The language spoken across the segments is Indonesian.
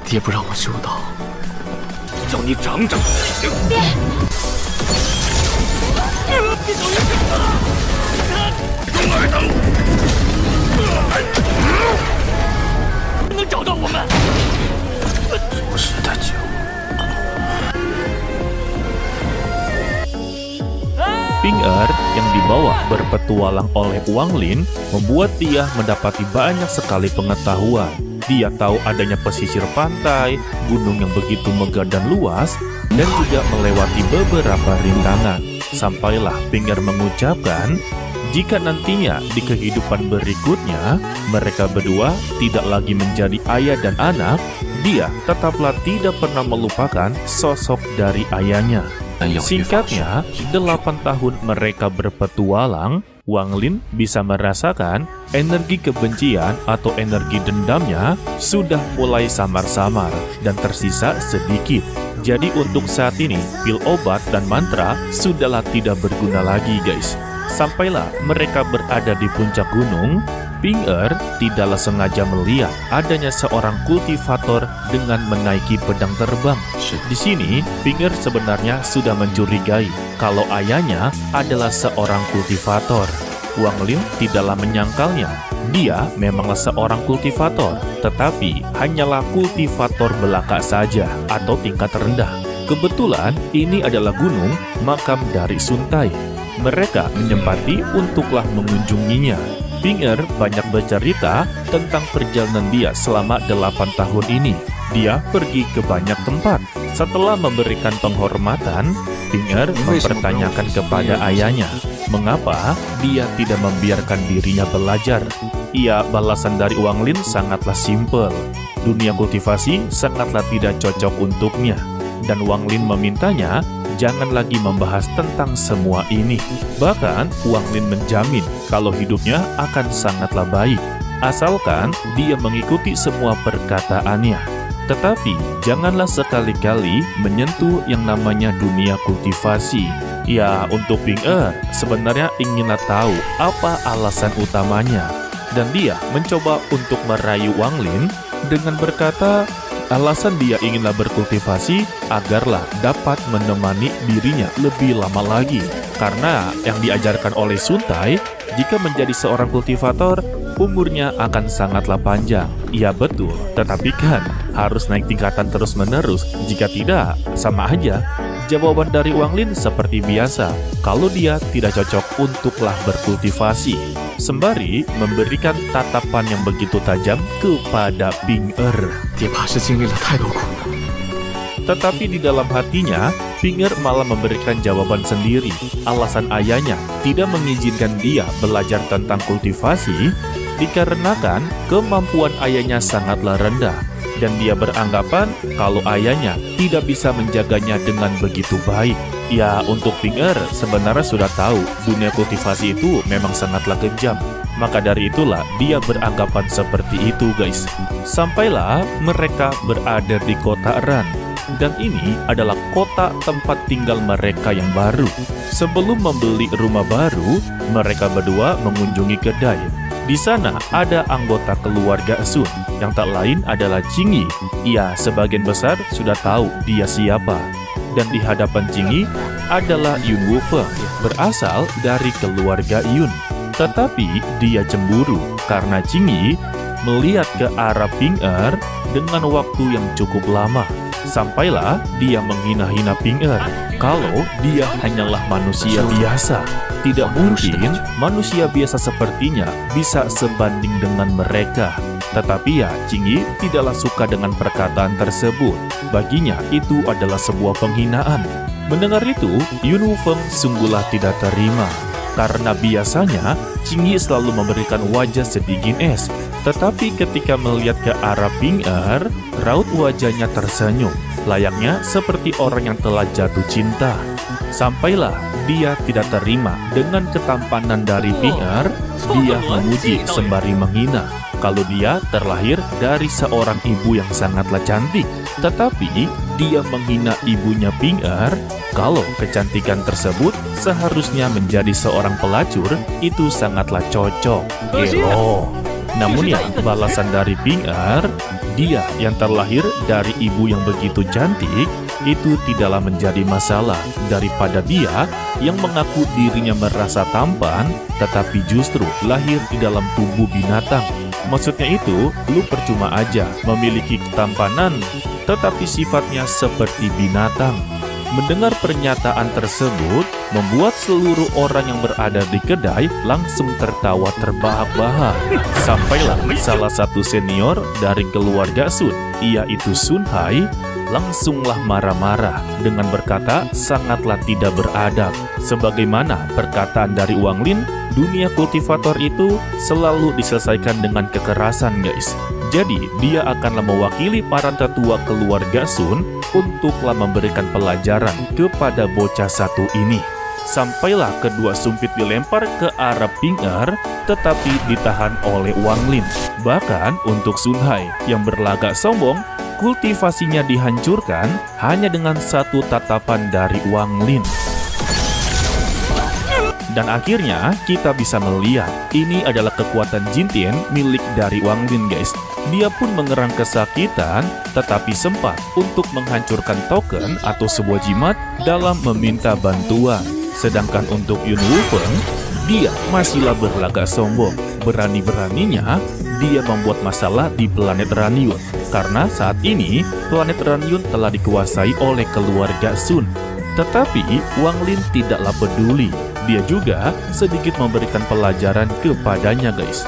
爹不让我修道，叫你长长记性。爹，中二等，能找到我们？昨日的酒。 Ping-Er yang dibawa berpetualang oleh Wang Lin membuat dia mendapati banyak sekali pengetahuan. Dia tahu adanya pesisir pantai, gunung yang begitu megah dan luas, dan juga melewati beberapa rintangan. Sampailah Ping-Er mengucapkan, jika nantinya di kehidupan berikutnya, mereka berdua tidak lagi menjadi ayah dan anak, dia tetaplah tidak pernah melupakan sosok dari ayahnya. Singkatnya, 8 tahun mereka berpetualang, Wang Lin bisa merasakan energi kebencian atau energi dendamnya sudah mulai samar-samar dan tersisa sedikit. Jadi untuk saat ini, pil obat dan mantra sudahlah tidak berguna lagi guys. Sampailah mereka berada di puncak gunung, Ping-Er tidaklah sengaja melihat adanya seorang kultivator dengan menaiki pedang terbang. Di sini, Ping-Er sebenarnya sudah mencurigai kalau ayahnya adalah seorang kultivator. Wang Lin tidaklah menyangkalnya. Dia memanglah seorang kultivator, tetapi hanyalah kultivator belaka saja atau tingkat rendah. Kebetulan ini adalah gunung makam dari Suntai. Mereka menyempati untuklah mengunjunginya. Ping-Er banyak bercerita tentang perjalanan dia selama 8 tahun ini. Dia pergi ke banyak tempat. Setelah memberikan penghormatan, Ping-Er mempertanyakan kepada ayahnya, mengapa dia tidak membiarkan dirinya belajar. Balasan dari Wang Lin sangatlah simpel. Dunia kultivasi sangatlah tidak cocok untuknya. Dan Wang Lin memintanya jangan lagi membahas tentang semua ini. Bahkan, Wang Lin menjamin kalau hidupnya akan sangatlah baik, asalkan dia mengikuti semua perkataannya. Tetapi, janganlah sekali-kali menyentuh yang namanya dunia kultivasi. Untuk Ping-Er, sebenarnya inginlah tahu apa alasan utamanya. Dan dia mencoba untuk merayu Wang Lin dengan berkata, alasan dia inginlah berkultivasi agarlah dapat menemani dirinya lebih lama lagi. Karena yang diajarkan oleh Suntai, jika menjadi seorang kultivator, umurnya akan sangatlah panjang. Iya betul, tetapi kan harus naik tingkatan terus-menerus. Jika tidak, sama aja. Jawaban dari Wang Lin seperti biasa, kalau dia tidak cocok untuklah berkultivasi. Sembari memberikan tatapan yang begitu tajam kepada Ping-Er. 爹怕是经历了太多苦难。 Tetapi di dalam hatinya, Ping-Er malah memberikan jawaban sendiri. Alasan ayahnya tidak mengizinkan dia belajar tentang kultivasi dikarenakan kemampuan ayahnya sangatlah rendah. Dan dia beranggapan kalau ayahnya tidak bisa menjaganya dengan begitu baik. Untuk Ping-Er sebenarnya sudah tahu dunia kultivasi itu memang sangatlah kejam. Maka dari itulah dia beranggapan seperti itu guys. Sampailah mereka berada di kota Ran. Dan ini adalah kota tempat tinggal mereka yang baru. Sebelum membeli rumah baru, mereka berdua mengunjungi kedai. Di sana ada anggota keluarga Sun, yang tak lain adalah Jingyi. Sebagian besar sudah tahu dia siapa. Dan di hadapan Jingyi adalah Yun Wufeng, berasal dari keluarga Yun. Tetapi dia cemburu karena Jingyi melihat ke arah Ping-Er dengan waktu yang cukup lama. Sampailah dia menghina-hina Ping-Er kalau dia hanyalah manusia biasa. Tidak mungkin manusia biasa sepertinya bisa sebanding dengan mereka. Tetapi Jingyi tidaklah suka dengan perkataan tersebut. Baginya itu adalah sebuah penghinaan. Mendengar itu, Yun Wufeng sungguhlah tidak terima. Karena biasanya Jingyi selalu memberikan wajah sedingin es. Tetapi ketika melihat ke arah Ping-Er, raut wajahnya tersenyum, layaknya seperti orang yang telah jatuh cinta. Sampailah dia tidak terima dengan ketampanan dari Ping-Er, dia memuji sembari menghina kalau dia terlahir dari seorang ibu yang sangatlah cantik. Tetapi dia menghina ibunya Ping-Er kalau kecantikan tersebut seharusnya menjadi seorang pelacur itu sangatlah cocok. Gelo. Namun ya, balasan dari Ping Er, dia yang terlahir dari ibu yang begitu cantik, itu tidaklah menjadi masalah daripada dia yang mengaku dirinya merasa tampan, tetapi justru lahir di dalam tubuh binatang. Maksudnya itu, lu percuma aja memiliki ketampanan, tetapi sifatnya seperti binatang. Mendengar pernyataan tersebut, membuat seluruh orang yang berada di kedai langsung tertawa terbahak-bahak. Sampailah salah satu senior dari keluarga Sun, yaitu Sun Hai, langsunglah marah-marah dengan berkata sangatlah tidak beradab. Sebagaimana perkataan dari Wang Lin, dunia kultivator itu selalu diselesaikan dengan kekerasan, guys. Jadi, dia akanlah mewakili para tetua keluarga Sun untuklah memberikan pelajaran kepada bocah satu ini. Sampailah kedua sumpit dilempar ke arah Ping Er, tetapi ditahan oleh Wang Lin. Bahkan untuk Sun Hai yang berlagak sombong, kultivasinya dihancurkan hanya dengan satu tatapan dari Wang Lin. Dan akhirnya kita bisa melihat ini adalah kekuatan Jintian milik dari Wang Lin, guys. Dia pun mengerang kesakitan tetapi sempat untuk menghancurkan token atau sebuah jimat dalam meminta bantuan. Sedangkan untuk Yun Wufeng, dia masihlah berlagak sombong. Berani-beraninya dia membuat masalah di planet Ranyun. Karena saat ini planet Ranyun telah dikuasai oleh keluarga Sun. Tetapi Wang Lin tidaklah peduli. Dia juga sedikit memberikan pelajaran kepadanya, guys.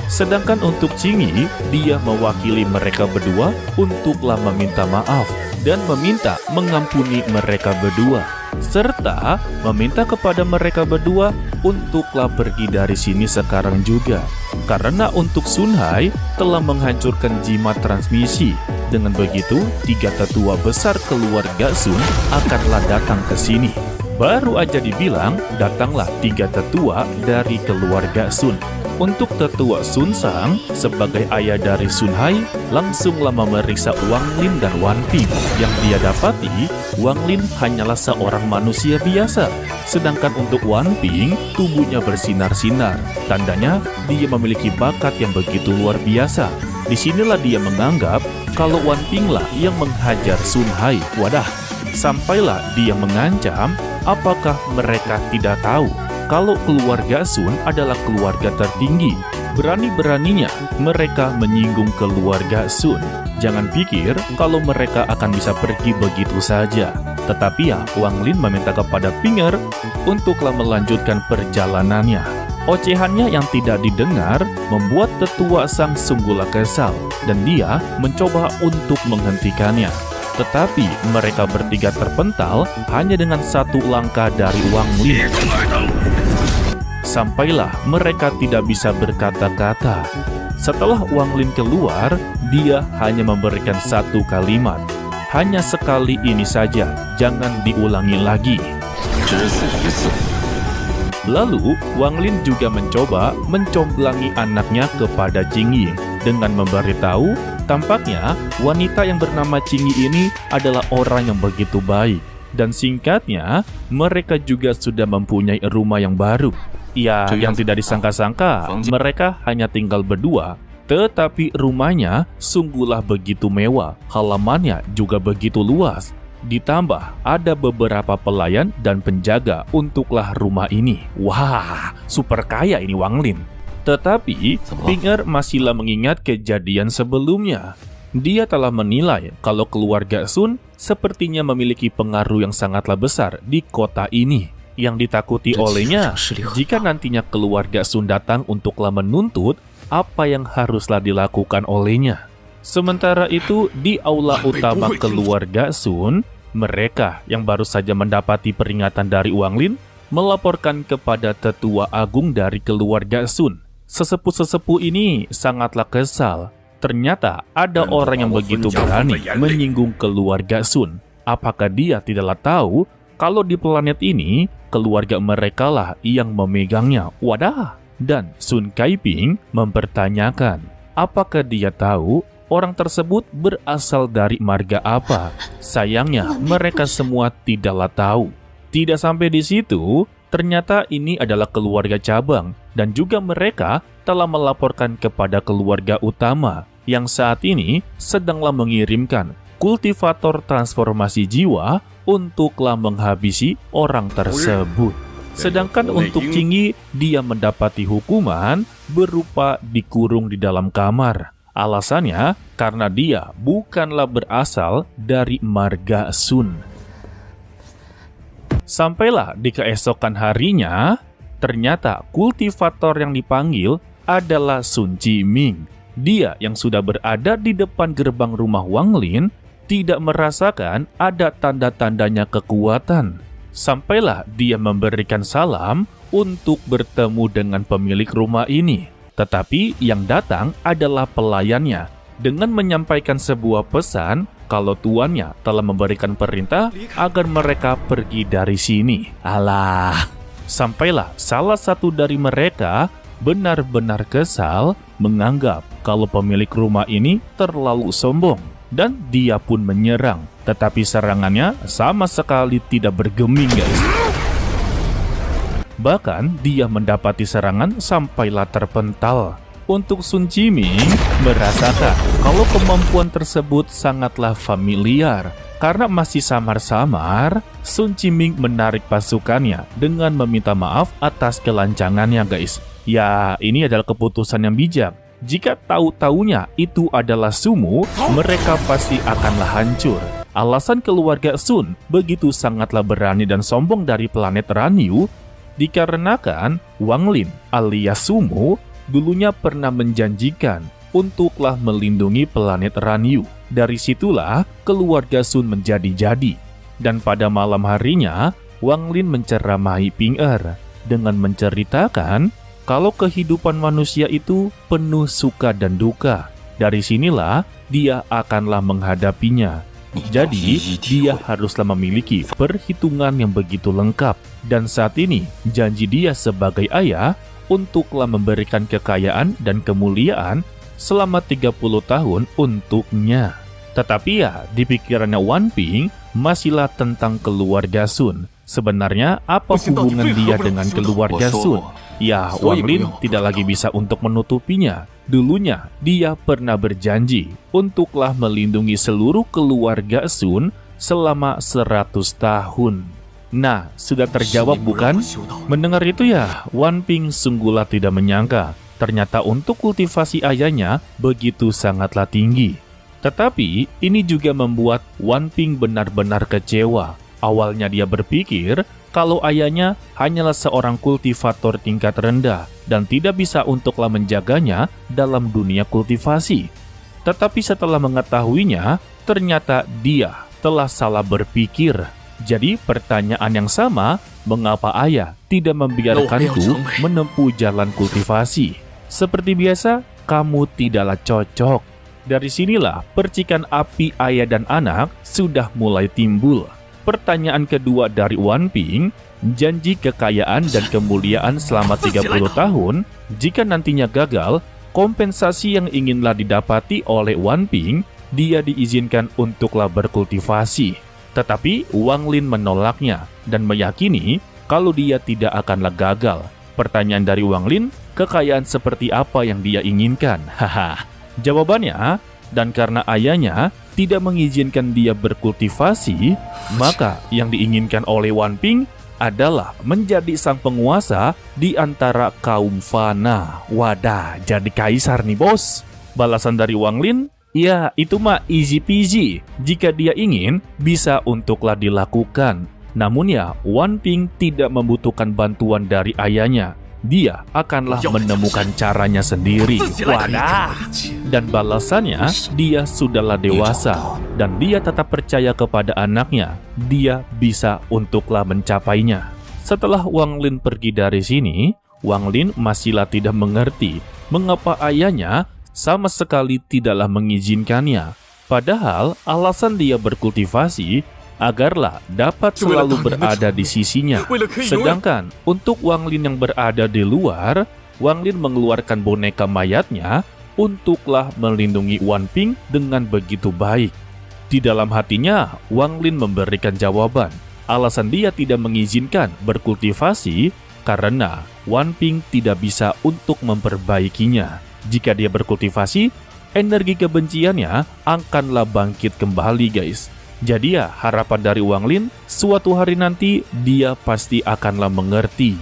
Sedangkan untuk Qingyi, dia mewakili mereka berdua untuklah meminta maaf dan meminta mengampuni mereka berdua, serta meminta kepada mereka berdua untuklah pergi dari sini sekarang juga. Karena untuk Sun Hai telah menghancurkan jimat transmisi. Dengan begitu, tiga tetua besar keluarga Sun akanlah datang ke sini. Baru aja dibilang, datanglah tiga tetua dari keluarga Sun. Untuk tetua Sun Sang, sebagai ayah dari Sun Hai, langsunglah memeriksa Wang Lin dan Wan Ping. Yang dia dapati, Wang Lin hanyalah seorang manusia biasa. Sedangkan untuk Wan Ping, tubuhnya bersinar-sinar. Tandanya, dia memiliki bakat yang begitu luar biasa. Disinilah dia menganggap kalau Wan Ping lah yang menghajar Sun Hai. Wadah, sampailah dia mengancam, apakah mereka tidak tahu kalau keluarga Sun adalah keluarga tertinggi? Berani-beraninya mereka menyinggung keluarga Sun. Jangan pikir kalau mereka akan bisa pergi begitu saja. Tetapi ya, Wang Lin meminta kepada Ping Er untuklah melanjutkan perjalanannya. Ocehannya yang tidak didengar membuat tetua sang sungguhlah kesal, dan dia mencoba untuk menghentikannya. Tetapi mereka bertiga terpental hanya dengan satu langkah dari Wang Lin. Sampailah mereka tidak bisa berkata-kata. Setelah Wang Lin keluar, dia hanya memberikan satu kalimat. Hanya sekali ini saja, jangan diulangi lagi. Lalu, Wang Lin juga mencoba mencomblangi anaknya kepada Qingyi dengan memberitahu tampaknya wanita yang bernama Qingyi ini adalah orang yang begitu baik. Dan singkatnya, mereka juga sudah mempunyai rumah yang baru. Ya, yang tidak disangka-sangka, mereka hanya tinggal berdua. Tetapi rumahnya sungguhlah begitu mewah, halamannya juga begitu luas. Ditambah ada beberapa pelayan dan penjaga untuklah rumah ini. Wah, super kaya ini Wang Lin. Tetapi Ping Er masihlah mengingat kejadian sebelumnya. Dia telah menilai kalau keluarga Sun sepertinya memiliki pengaruh yang sangatlah besar di kota ini. Yang ditakuti olehnya, jika nantinya keluarga Sun datang untuklah menuntut apa yang haruslah dilakukan olehnya. Sementara itu, di aula utama keluarga Sun, mereka yang baru saja mendapati peringatan dari Wang Lin melaporkan kepada tetua agung dari keluarga Sun. Sesepuh-sesepuh ini sangatlah kesal. Ternyata ada orang yang begitu berani menyinggung keluarga Sun. Apakah dia tidaklah tahu kalau di planet ini keluarga mereka lah yang memegangnya? Wadah! Dan Sun Kaiping mempertanyakan, apakah dia tahu orang tersebut berasal dari marga apa? Sayangnya, mereka semua tidaklah tahu. Tidak sampai di situ, Ternyata ini adalah keluarga cabang dan juga mereka telah melaporkan kepada keluarga utama yang saat ini sedanglah mengirimkan kultivator transformasi jiwa untuklah menghabisi orang tersebut. Sedangkan untuk Qingyi, dia mendapati hukuman berupa dikurung di dalam kamar. Alasannya karena dia bukanlah berasal dari marga Sun. Sampailah di keesokan harinya, ternyata kultivator yang dipanggil adalah Sun Qiming. Dia yang sudah berada di depan gerbang rumah Wang Lin tidak merasakan ada tanda-tandanya kekuatan. Sampailah dia memberikan salam untuk bertemu dengan pemilik rumah ini. Tetapi yang datang adalah pelayannya dengan menyampaikan sebuah pesan kalau tuannya telah memberikan perintah agar mereka pergi dari sini. Alah, sampailah salah satu dari mereka benar-benar kesal menganggap kalau pemilik rumah ini terlalu sombong dan dia pun menyerang. Tetapi serangannya sama sekali tidak bergeming, guys. Bahkan dia mendapati serangan sampailah terpental. Untuk Sun Qiming merasakan kalau kemampuan tersebut sangatlah familiar. Karena masih samar-samar, Sun Qiming menarik pasukannya dengan meminta maaf atas kelancangannya, guys. Ya, ini adalah keputusan yang bijak. Jika tahu-taunya itu adalah Sumu, mereka pasti akanlah hancur. Alasan keluarga Sun begitu sangatlah berani dan sombong dari planet Ranyu dikarenakan Wang Lin alias Sumu dulunya pernah menjanjikan untuklah melindungi planet Ranyu. Dari situlah keluarga Sun menjadi-jadi. Dan pada malam harinya, Wang Lin menceramahi Ping Er dengan menceritakan kalau kehidupan manusia itu penuh suka dan duka. Dari sinilah dia akanlah menghadapinya. Jadi, dia haruslah memiliki perhitungan yang begitu lengkap. Dan saat ini, janji dia sebagai ayah untuklah memberikan kekayaan dan kemuliaan selama 30 tahun untuknya. Tetapi ya, di pikirannya Wan Ping masihlah tentang keluarga Sun. Sebenarnya, apa hubungan dia dengan keluarga Sun? Ya, Wang Lin tidak lagi bisa untuk menutupinya. Dulunya, dia pernah berjanji untuklah melindungi seluruh keluarga Sun selama 100 tahun. Nah, sudah terjawab bukan? Mendengar itu ya, Wan Ping sungguhlah tidak menyangka. Ternyata untuk kultivasi ayahnya begitu sangatlah tinggi. Tetapi, ini juga membuat Wan Ping benar-benar kecewa. Awalnya dia berpikir kalau ayahnya hanyalah seorang kultivator tingkat rendah dan tidak bisa untuklah menjaganya dalam dunia kultivasi. Tetapi setelah mengetahuinya, ternyata dia telah salah berpikir. Jadi pertanyaan yang sama, mengapa ayah tidak membiarkanku menempuh jalan kultivasi? Seperti biasa, kamu tidaklah cocok. Dari sinilah percikan api ayah dan anak sudah mulai timbul. Pertanyaan kedua dari Wan Ping, janji kekayaan dan kemuliaan selama 30 tahun, jika nantinya gagal, kompensasi yang inginlah didapati oleh Wan Ping, dia diizinkan untuklah berkultivasi. Tetapi Wang Lin menolaknya dan meyakini kalau dia tidak akanlah gagal. Pertanyaan dari Wang Lin, kekayaan seperti apa yang dia inginkan? Haha. Jawabannya, dan karena ayahnya tidak mengizinkan dia berkultivasi, maka yang diinginkan oleh Wan Ping adalah menjadi sang penguasa di antara kaum fana. Wadah, jadi kaisar nih bos. Balasan dari Wang Lin, ya itu mah easy peasy. Jika dia ingin, bisa untuklah dilakukan. Namun ya, Wan Ping tidak membutuhkan bantuan dari ayahnya. Dia akanlah menemukan caranya sendiri. Wadah. Dan balasannya, dia sudahlah dewasa. Dan dia tetap percaya kepada anaknya. Dia bisa untuklah mencapainya. Setelah Wang Lin pergi dari sini, Wang Lin masihlah tidak mengerti mengapa ayahnya sama sekali tidaklah mengizinkannya. Padahal alasan dia berkultivasi agarlah dapat selalu berada di sisinya. Sedangkan untuk Wang Lin yang berada di luar, Wang Lin mengeluarkan boneka mayatnya untuklah melindungi Wan Ping dengan begitu baik. Di dalam hatinya, Wang Lin memberikan jawaban Alasan dia tidak mengizinkan berkultivasi karena Wan Ping tidak bisa untuk memperbaikinya. Jika dia berkultivasi, energi kebenciannya akanlah bangkit kembali, guys. Jadi ya, harapan dari Wang Lin, suatu hari nanti dia pasti akanlah mengerti.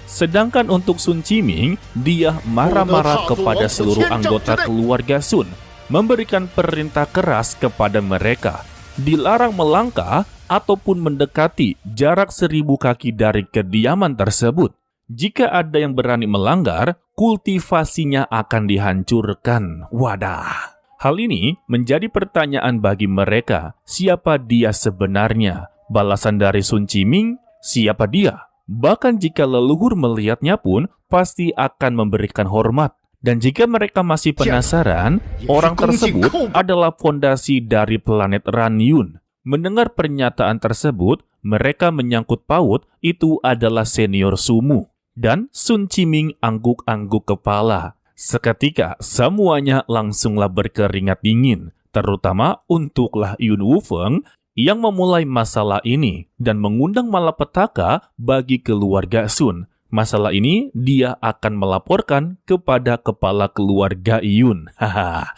Sedangkan untuk Sun Qiming, dia marah-marah kepada seluruh anggota keluarga Sun, memberikan perintah keras kepada mereka, dilarang melangkah ataupun mendekati jarak 1000 kaki dari kediaman tersebut. Jika ada yang berani melanggar, kultivasinya akan dihancurkan. Wadah. Hal ini menjadi pertanyaan bagi mereka, siapa dia sebenarnya? Balasan dari Sun Qiming, siapa dia? Bahkan jika leluhur melihatnya pun, pasti akan memberikan hormat. Dan jika mereka masih penasaran, orang tersebut adalah fondasi dari planet Ranyun. Mendengar pernyataan tersebut, mereka menyangkut paut itu adalah senior Sumu. Dan Sun Qiming angguk-angguk kepala. Seketika semuanya langsunglah berkeringat dingin, terutama untuklah Yun Wufeng yang memulai masalah ini dan mengundang malapetaka bagi keluarga Sun. Masalah ini dia akan melaporkan kepada kepala keluarga Yun. Haha.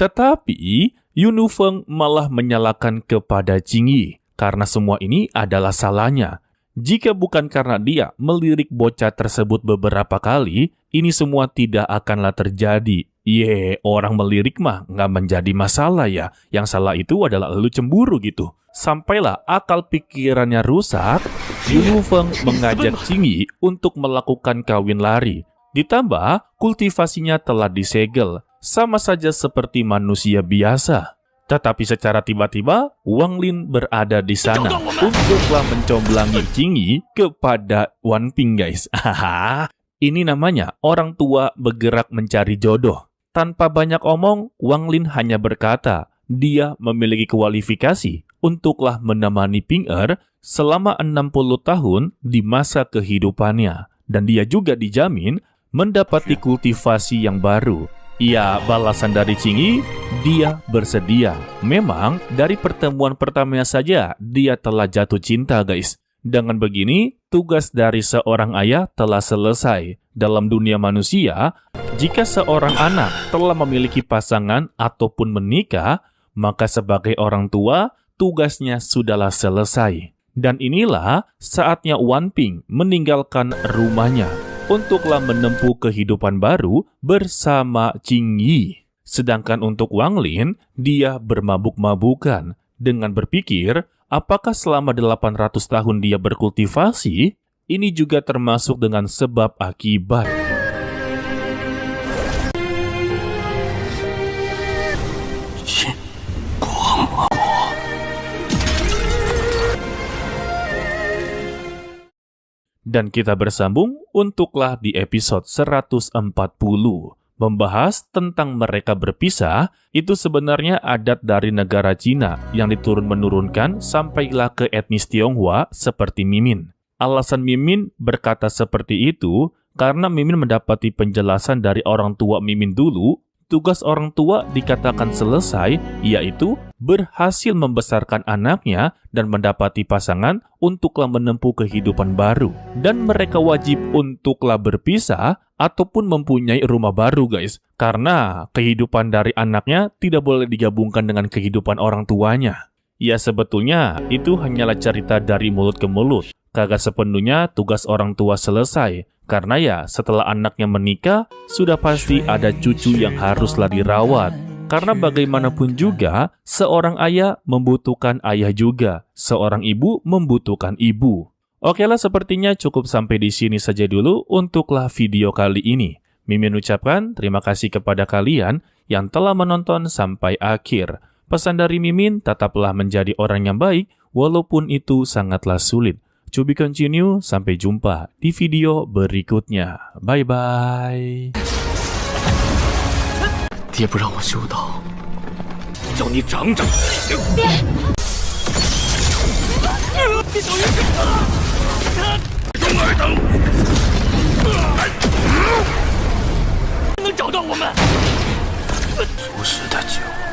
Tetapi Yun Wufeng malah menyalahkan kepada Jingyi karena semua ini adalah salahnya. Jika bukan karena dia melirik bocah tersebut beberapa kali, ini semua tidak akanlah terjadi. Orang melirik mah nggak menjadi masalah ya. Yang salah itu adalah lu cemburu gitu. Sampailah akal pikirannya rusak, Yun Wufeng mengajak Jingyi untuk melakukan kawin lari. Ditambah, kultivasinya telah disegel, sama saja seperti manusia biasa. Tetapi secara tiba-tiba, Wang Lin berada di sana untuklah mencomblangi Jingyi kepada Wan Ping, guys. Ini namanya orang tua bergerak mencari jodoh. Tanpa banyak omong, Wang Lin hanya berkata, dia memiliki kualifikasi untuklah menemani Ping Er selama 60 tahun di masa kehidupannya. Dan dia juga dijamin mendapati kultivasi yang baru. Ya, balasan dari Jingyi, dia bersedia. Memang, dari pertemuan pertamanya saja, dia telah jatuh cinta, guys. Dengan begini, tugas dari seorang ayah telah selesai. Dalam dunia manusia, jika seorang anak telah memiliki pasangan ataupun menikah, maka sebagai orang tua, tugasnya sudahlah selesai. Dan inilah saatnya Wan Ping meninggalkan rumahnya untuklah menempuh kehidupan baru bersama Jingyi. Sedangkan untuk Wang Lin, dia bermabuk-mabukan dengan berpikir, apakah selama 800 tahun dia berkultivasi, ini juga termasuk dengan sebab akibat. Dan kita bersambung untuklah di episode 140. Membahas tentang mereka berpisah, itu sebenarnya adat dari negara Cina yang diturun-menurunkan sampailah ke etnis Tionghoa seperti Mimin. Alasan Mimin berkata seperti itu karena Mimin mendapati penjelasan dari orang tua Mimin dulu. Tugas orang tua dikatakan selesai, yaitu berhasil membesarkan anaknya dan mendapati pasangan untuklah menempuh kehidupan baru. Dan mereka wajib untuklah berpisah ataupun mempunyai rumah baru, guys. Karena kehidupan dari anaknya tidak boleh digabungkan dengan kehidupan orang tuanya. Ya, sebetulnya itu hanyalah cerita dari mulut ke mulut. Kagak sepenuhnya tugas orang tua selesai. Karena ya, setelah anaknya menikah, sudah pasti ada cucu yang haruslah dirawat. Karena bagaimanapun juga, seorang ayah membutuhkan ayah juga. Seorang ibu membutuhkan ibu. Oke lah, sepertinya cukup sampai di sini saja dulu untuklah video kali ini. Mimin ucapkan terima kasih kepada kalian yang telah menonton sampai akhir. Pesan dari Mimin, tetaplah menjadi orang yang baik, walaupun itu sangatlah sulit. To be continue, sampai jumpa di video berikutnya. Bye-bye. 爹不让我修道，叫你长长。别小鱼中二等，能找到我们？祖师的酒。